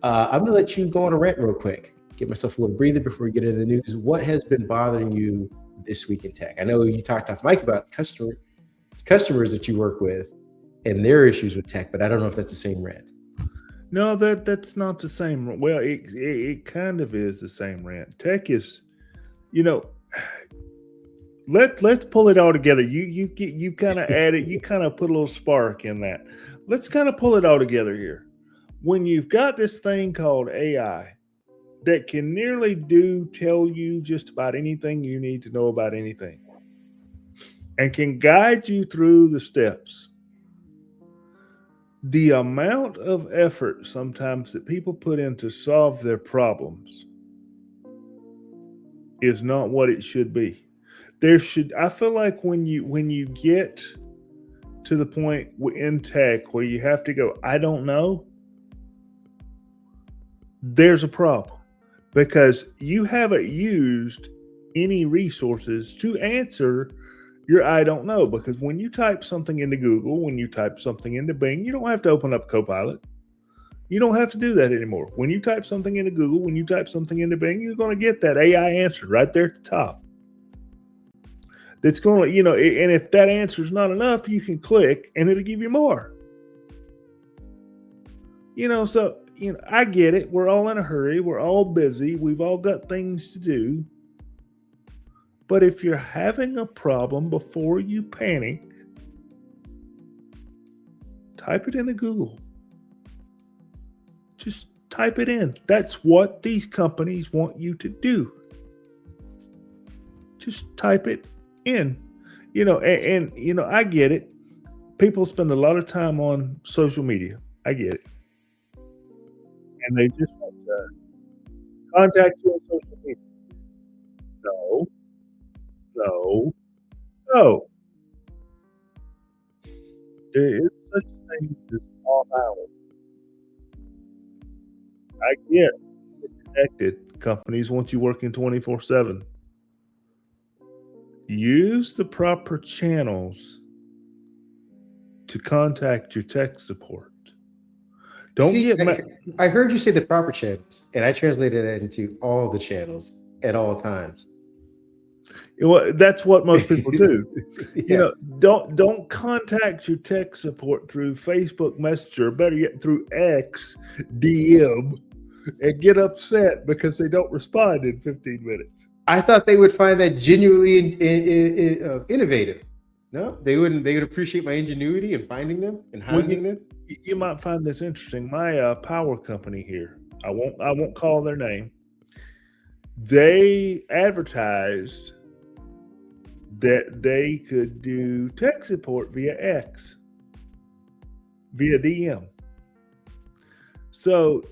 I'm going to let you go on a rant real quick. Give myself a little breather before we get into the news. What has been bothering you this week in tech? I know you talked off Mike about customers that you work with and their issues with tech, but I don't know if that's the same rant. No, that's not the same. Well, it kind of is the same rant. Tech is, you know, let's pull it all together. You've kind of added, you kind of put a little spark in that. Let's kind of pull it all together here. When you've got this thing called AI that can nearly tell you just about anything you need to know about anything, and can guide you through the steps. The amount of effort sometimes that people put in to solve their problems is not what it should be. I feel like when you get to the point in tech where you have to go, I don't know, there's a problem, because you haven't used any resources to answer your I don't know. Because when you type something into Google, when you type something into Bing, you don't have to open up Copilot. You don't have to do that anymore. When you type something into Google, when you type something into Bing, you're going to get that AI answer right there at the top. That's going to, and if that answer is not enough, you can click and it'll give you more. So, I get it. We're all in a hurry. We're all busy. We've all got things to do. But if you're having a problem, before you panic, type it into Google. Just type it in. That's what these companies want you to do. Just type it in. And I get it. People spend a lot of time on social media. I get it. And they just want to contact you on social media. No. There is such thing as off hours. I get it. Connected. Companies want you working 24/7. Use the proper channels to contact your tech support. I heard you say the proper channels, and I translated that into all the channels at all times. Well, that's what most people do. Yeah. Don't contact your tech support through Facebook Messenger, better yet through X DM, and get upset because they don't respond in 15 minutes. I thought they would find that genuinely innovative. No, they wouldn't. They would appreciate my ingenuity in finding them and hiding them. You might find this interesting. My power company here, I won't call their name. They advertised that they could do tech support via X, via DM. So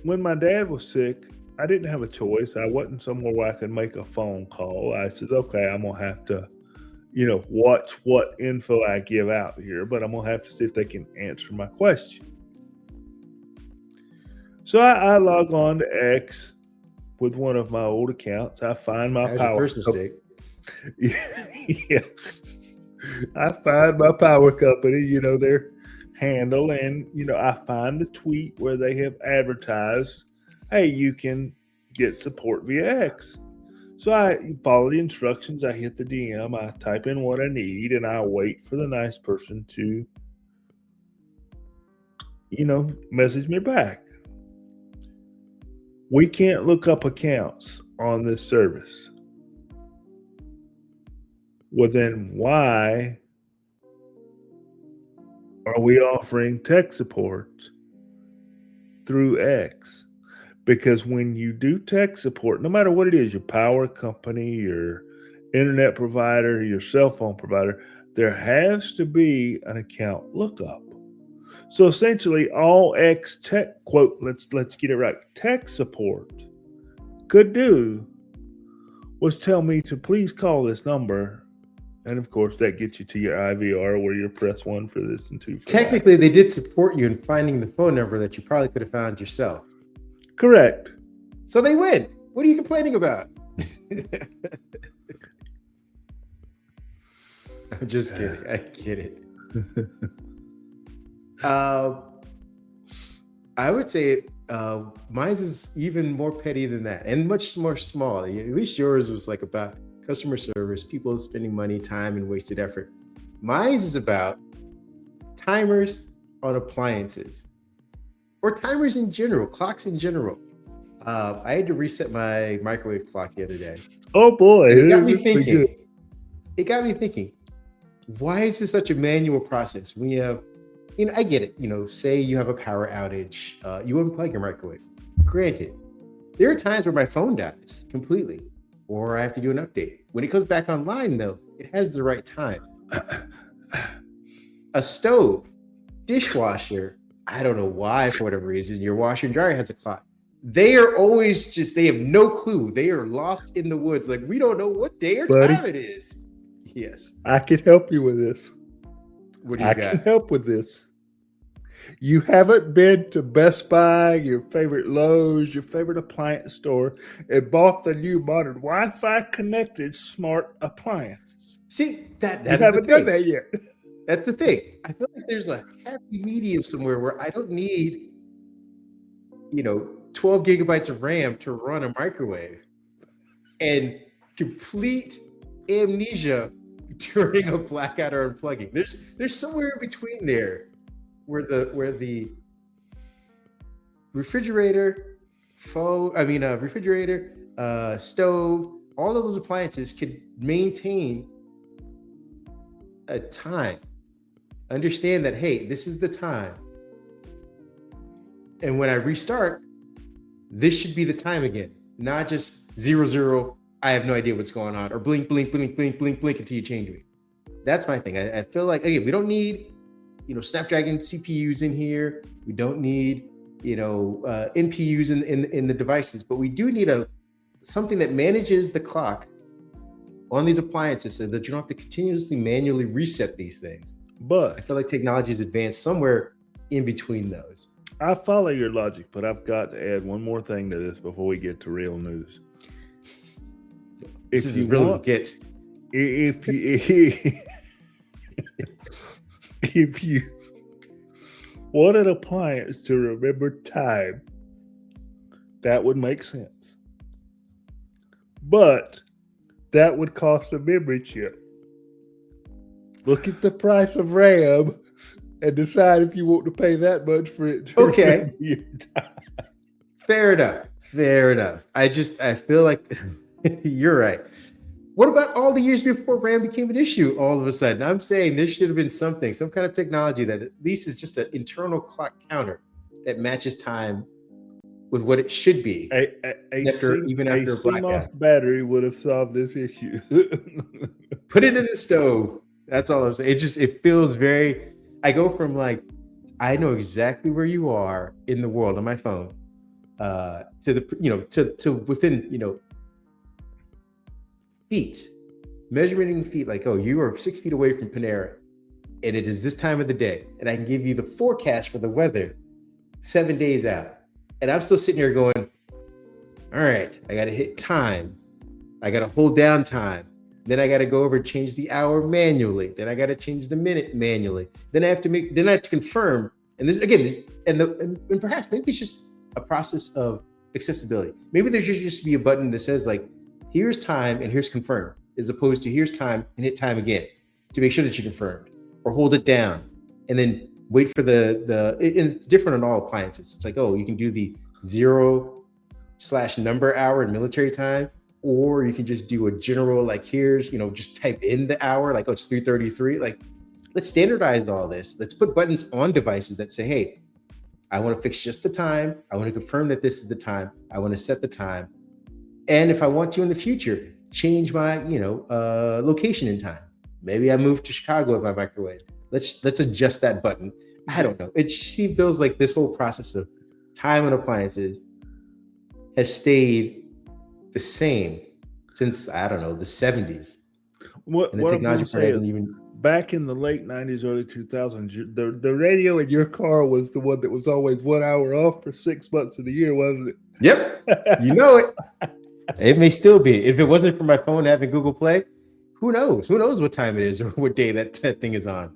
when my dad was sick, I didn't have a choice. I wasn't somewhere where I could make a phone call. I said, okay, I'm going to have to, watch what info I give out here, but I'm going to have to see if they can answer my question. So I log on to X with one of my old accounts. I find my power. First mistake. Yeah. I find my power company, their handle, and I find the tweet where they have advertised, hey, you can get support via X. So I follow the instructions. I hit the DM. I type in what I need, and I wait for the nice person to, message me back. We can't look up accounts on this service. Well, then why are we offering tech support through X? Because when you do tech support, no matter what it is, your power company, your internet provider, your cell phone provider, there has to be an account lookup. So essentially, all X tech, quote, let's get it right, tech support could do was tell me to please call this number. And of course, that gets you to your IVR where you press 1 for this and 2 for Technically, they did support you in finding the phone number that you probably could have found yourself. Correct. So they win. What are you complaining about? I'm just kidding. I get it. I would say mine's is even more petty than that and much more small. At least yours was like about customer service, people spending money, time, and wasted effort. Mine's is about timers on appliances or timers in general, clocks in general. I had to reset my microwave clock the other day. Oh boy, It got me thinking. It got me thinking. Why is this such a manual process? When you have, I get it. Say you have a power outage, you unplug your microwave. Granted, there are times where my phone dies completely, or I have to do an update. When it comes back online, though, it has the right time. A stove, dishwasher, I don't know why, for whatever reason, your washer and dryer has a clock. They are always they have no clue. They are lost in the woods. Like, we don't know what day or time it is. Yes. I can help you with this. What do you got? I can help with this. You haven't been to Best Buy, your favorite Lowe's, your favorite appliance store, and bought the new modern Wi-Fi connected smart appliances. See, that you haven't done that yet. That's the thing. I feel like there's a happy medium somewhere where I don't need, 12 gigabytes of RAM to run a microwave and complete amnesia during a blackout or unplugging. There's somewhere in between there where the refrigerator, stove, all of those appliances can maintain a time. Understand that, hey, this is the time. And when I restart, this should be the time again, not just 00, I have no idea what's going on, or blink, blink, blink, blink, blink, blink until you change me. That's my thing. I feel like, again, we don't need, Snapdragon CPUs in here. We don't need, NPUs in the devices, but we do need something that manages the clock on these appliances so that you don't have to continuously manually reset these things. But I feel like technology is advanced somewhere in between those. I follow your logic, but I've got to add one more thing to this before we get to real news. This is really get. If you want an appliance to remember time, that would make sense. But that would cost a memory chip. Look at the price of RAM and decide if you want to pay that much for it to remember your time. Fair enough. I feel like you're right. What about all the years before RAM became an issue all of a sudden? I'm saying there should have been some kind of technology that at least is just an internal clock counter that matches time with what it should be. Even after a blackout battery would have solved this issue. Put it in the stove. That's all I'm saying. It feels very, I go from like, I know exactly where you are in the world on my phone, to within, feet, measuring feet, like, oh, you are 6 feet away from Panera and it is this time of the day. And I can give you the forecast for the weather 7 days out. And I'm still sitting here going, all right, I got to hit time. I got to hold down time. Then I got to go over and change the hour manually. Then I got to change the minute manually. Then I have to confirm. And this again, and perhaps maybe it's just a process of accessibility. Maybe there should just be a button that says like, here's time and here's confirm, as opposed to here's time and hit time again to make sure that you confirmed, or hold it down and then wait for and it's different on all appliances. It's like, oh, you can do the 0/number hour in military time, or you can just do a general, like, here's, just type in the hour, like, oh, it's 3:33. Like, let's standardize all this. Let's put buttons on devices that say, hey, I want to fix just the time. I want to confirm that this is the time. I want to set the time. And if I want to in the future, change my, location in time. Maybe I move to Chicago with my microwave. Let's adjust that button. I don't know. It feels like this whole process of time and appliances has stayed the same since, I don't know, the 70s. What technology part hasn't even. Back in the late 90s, early 2000s, the radio in your car was the one that was always 1 hour off for 6 months of the year, wasn't it? Yep. You know it. It may still be. If it wasn't for my phone having Google Play, who knows? Who knows what time it is or what day that thing is on?